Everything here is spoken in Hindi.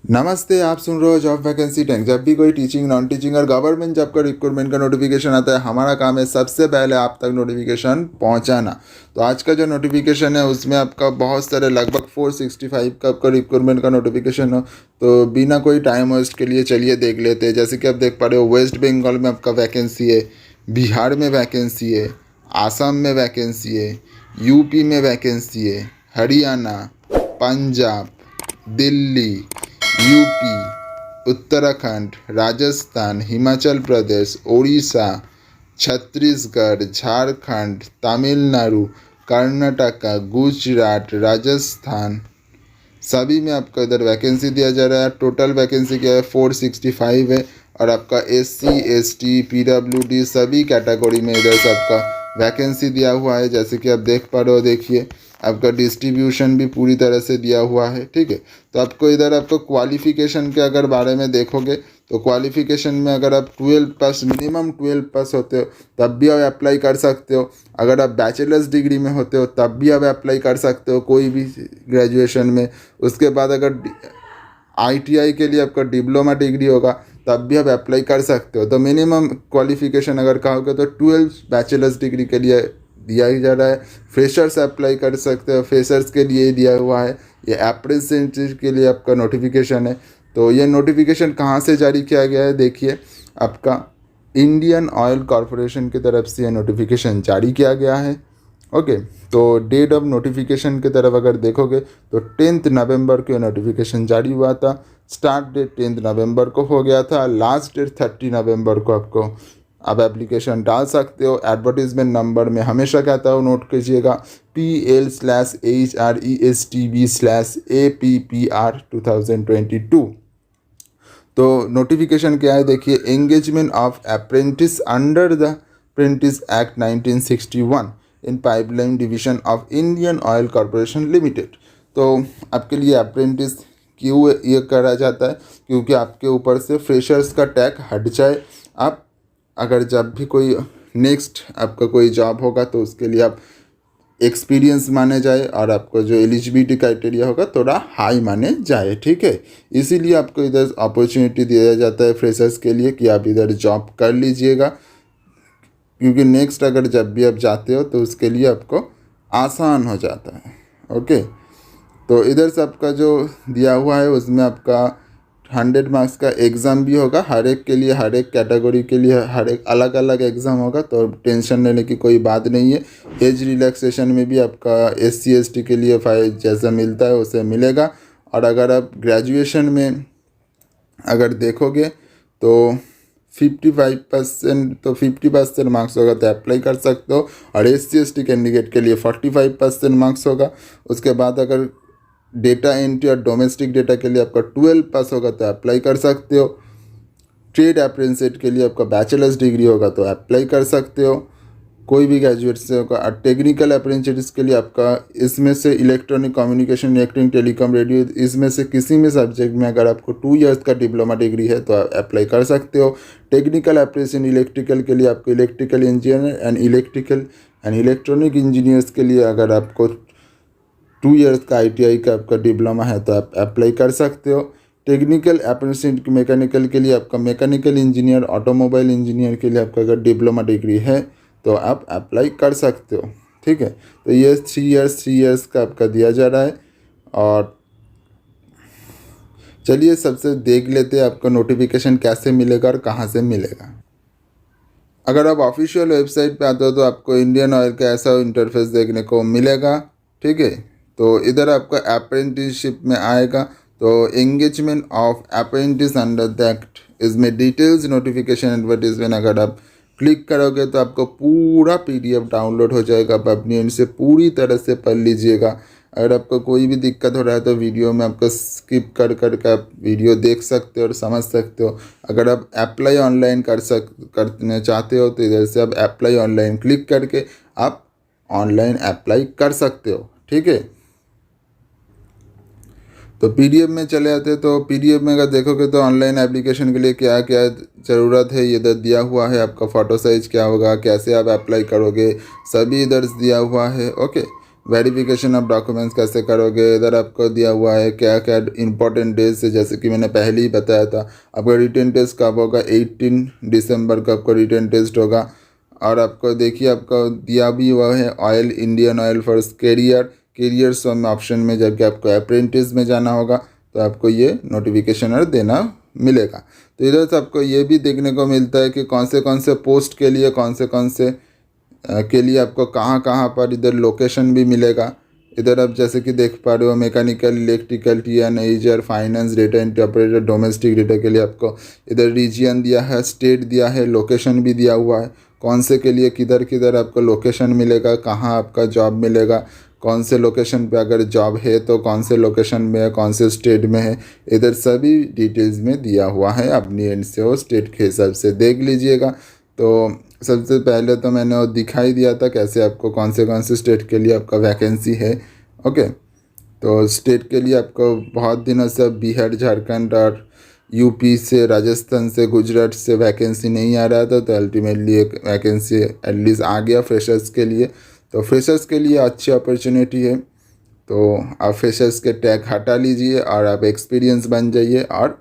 नमस्ते, आप सुन रहे हो जॉब वैकेंसी टैंक। जब भी कोई टीचिंग, नॉन टीचिंग और गवर्नमेंट जॉब का रिक्रूटमेंट का नोटिफिकेशन आता है, हमारा काम है सबसे पहले आप तक नोटिफिकेशन पहुंचाना। तो आज का जो नोटिफिकेशन है उसमें आपका बहुत सारे लगभग 465 का आपका रिक्रूटमेंट का नोटिफिकेशन हो। तो बिना कोई टाइम वेस्ट के लिए चलिए देख लेते हैं। जैसे कि आप देख पा रहे हो, वेस्ट बंगाल में आपका वैकेंसी है, बिहार में वैकेंसी है, आसाम में वैकेंसी है, यूपी में वैकेंसी है, हरियाणा, पंजाब, दिल्ली, यूपी, उत्तराखंड, राजस्थान, हिमाचल प्रदेश, उड़ीसा, छत्तीसगढ़, झारखंड, तमिलनाडु, कर्नाटक, गुजरात, राजस्थान, सभी में आपका इधर वैकेंसी दिया जा रहा है। टोटल वैकेंसी क्या है, 465 है। और आपका SC ST PWD सभी कैटेगरी में इधर से आपका वैकेंसी दिया हुआ है। जैसे कि आप देख पा रहे हो, देखिए आपका डिस्ट्रीब्यूशन भी पूरी तरह से दिया हुआ है। ठीक है, तो आपको इधर आपको क्वालिफिकेशन के अगर बारे में देखोगे तो क्वालिफिकेशन में अगर आप 12 पास, मिनिमम 12 पास होते हो तब भी आप अप्लाई कर सकते हो। अगर आप बैचलर्स डिग्री में होते हो तब भी आप अप्लाई कर सकते हो, कोई भी ग्रेजुएशन में। उसके बाद अगर ITI के लिए आपका डिप्लोमा डिग्री होगा तब भी आप अप्लाई कर सकते हो। तो मिनिमम क्वालिफिकेशन अगर कहोगे तो 12 बैचलर्स डिग्री के लिए दिया ही जा रहा है। फ्रेशर्स अप्लाई कर सकते हो, फ्रेशर्स के लिए ही दिया हुआ है। ये अप्रेंटिस के लिए आपका नोटिफिकेशन है। तो ये नोटिफिकेशन कहाँ से जारी किया गया है, देखिए आपका इंडियन ऑयल कॉरपोरेशन की तरफ से ये नोटिफिकेशन जारी किया गया है। ओके, तो डेट ऑफ नोटिफिकेशन की तरफ अगर देखोगे तो 10 नवंबर को नोटिफिकेशन जारी हुआ था। स्टार्ट डेट 10 नवंबर को हो गया था, लास्ट डेट 30 नवंबर को आपको आप एप्लीकेशन डाल सकते हो। एडवर्टीजमेंट नंबर में हमेशा कहता हूँ, नोट कीजिएगा, PL/HRESTB/APPR 2022। तो नोटिफिकेशन क्या है, देखिए, engagement of apprentice under the apprentice act 1961 in pipeline division of Indian oil corporation limited. तो आपके लिए अप्रेंटिस क्यों ये करा जाता है, क्योंकि आपके ऊपर से फ्रेशर्स का टैग हट जाए। आप अगर जब भी कोई नेक्स्ट आपका कोई जॉब होगा तो उसके लिए आप एक्सपीरियंस माने जाए और आपको जो एलिजिबिलिटी क्राइटेरिया होगा थोड़ा हाई माने जाए। ठीक है, इसीलिए आपको इधर अपॉर्चुनिटी दिया जाता है फ्रेशर्स के लिए कि आप इधर जॉब कर लीजिएगा, क्योंकि नेक्स्ट अगर जब भी आप जाते हो तो उसके लिए आपको आसान हो जाता है। ओके, तो इधर से आपका जो दिया हुआ है उसमें आपका 100 मार्क्स का एग्ज़ाम भी होगा। हर एक के लिए, हर एक कैटेगरी के लिए हर एक अलग अलग एग्ज़ाम होगा, तो टेंशन लेने की कोई बात नहीं है। एज रिलैक्सेशन में भी आपका SC ST के लिए फाइल जैसा मिलता है उसे मिलेगा। और अगर आप ग्रेजुएशन में अगर देखोगे तो 55%, तो 50% मार्क्स होगा तो अप्लाई कर सकते हो। और SC ST कैंडिडेट के लिए 45% मार्क्स होगा। उसके बाद अगर डेटा एंट्री और डोमेस्टिक डेटा के लिए आपका 12 पास होगा तो अप्लाई कर सकते हो। ट्रेड अप्रेंटिस के लिए आपका बैचलर्स डिग्री होगा तो अप्लाई कर सकते हो, कोई भी ग्रेजुएट से होगा। और टेक्निकल अप्रेंटिस के लिए आपका इसमें से electronic communication, electronic telecom, radio, इसमें से किसी भी सब्जेक्ट में अगर आपको 2 इयर्स का डिप्लोमा डिग्री है तो आप अप्लाई कर सकते हो। टेक्निकल अप्रेंटिस इन इलेक्ट्रिकल के लिए आपको electrical engineer and electrical and electronic engineers के लिए अगर आपको 2 इयर्स का ITI का आपका डिप्लोमा है तो आप अप्लाई कर सकते हो। टेक्निकल अप्रेंटिस मैकेनिकल के लिए आपका मैकेनिकल इंजीनियर, ऑटोमोबाइल इंजीनियर के लिए आपका अगर डिप्लोमा डिग्री है तो आप अप्लाई कर सकते हो। ठीक है, तो ये 3 इयर्स का आपका दिया जा रहा है। और चलिए सबसे देख लेते हैं आपका नोटिफिकेशन कैसे मिलेगा और कहाँ से मिलेगा। अगर आप ऑफिशियल वेबसाइट पे आते हो तो आपको इंडियन ऑयल का ऐसा इंटरफेस देखने को मिलेगा। ठीक है, तो इधर आपका अप्रेंटिसशिप में आएगा, तो engagement of apprentice under the act, इसमें डिटेल्स, नोटिफिकेशन, एडवर्टीजमेंट अगर आप क्लिक करोगे तो आपको पूरा PDF डाउनलोड हो जाएगा। आप अपनी एंड से पूरी तरह से पढ़ लीजिएगा। अगर आपको कोई भी दिक्कत हो रहा है तो वीडियो में आपको स्किप कर के आप वीडियो देख सकते हो और समझ सकते हो। अगर आप अप्लाई ऑनलाइन करना चाहते हो तो इधर से आप अप्लाई ऑनलाइन क्लिक करके आप ऑनलाइन अप्लाई कर सकते हो। ठीक है, तो PDF में चले आते हैं। तो PDF में अगर देखोगे तो ऑनलाइन एप्लीकेशन के लिए क्या क्या ज़रूरत है ये इधर दिया हुआ है। आपका फ़ोटो साइज क्या होगा, कैसे आप अप्लाई करोगे, सभी इधर दिया हुआ है। ओके, वेरिफिकेशन ऑफ डॉक्यूमेंट्स कैसे करोगे, इधर आपको दिया हुआ है क्या क्या इंपॉर्टेंट डेज है, जैसे कि मैंने पहले ही बताया था आपका रिटन टेस्ट कब होगा, 18 दिसंबर को आपको रिटन टेस्ट होगा। और आपको देखिए आपको दिया भी हुआ है oil, Indian oil for carriers में ऑप्शन में जाके आपको अप्रेंटिस में जाना होगा, तो आपको ये नोटिफिकेशन और देना मिलेगा। तो इधर से आपको ये भी देखने को मिलता है कि कौन से पोस्ट के लिए कौन से के लिए आपको कहाँ कहाँ पर इधर लोकेशन भी मिलेगा। इधर आप जैसे कि देख पा रहे हो mechanical, electrical, TNHR, finance, data interpreter, domestic data के लिए आपको इधर रीजन दिया है, स्टेट दिया है, लोकेशन भी दिया हुआ है कौन से के लिए किधर किधर आपको लोकेशन मिलेगा, कहाँ आपका जॉब मिलेगा, कौन से लोकेशन पे अगर जॉब है तो कौन से लोकेशन में है, कौन से स्टेट में है, इधर सभी डिटेल्स में दिया हुआ है। अपनी एंड से वो स्टेट के हिसाब से देख लीजिएगा। तो सबसे पहले तो मैंने वो दिखाई दिया था कैसे आपको कौन से स्टेट के लिए आपका वैकेंसी है। ओके, तो स्टेट के लिए आपको बहुत दिनों से बिहार, झारखंड और यूपी से, राजस्थान से, गुजरात से वैकेंसी नहीं आ रहा था, तो अल्टीमेटली एक वैकेंसी एटलीस्ट आ गया फ्रेशर्स के लिए। तो फ्रेशर्स के लिए अच्छी अपॉर्चुनिटी है, तो आप फ्रेशर्स के टैग हटा लीजिए और आप एक्सपीरियंस बन जाइए और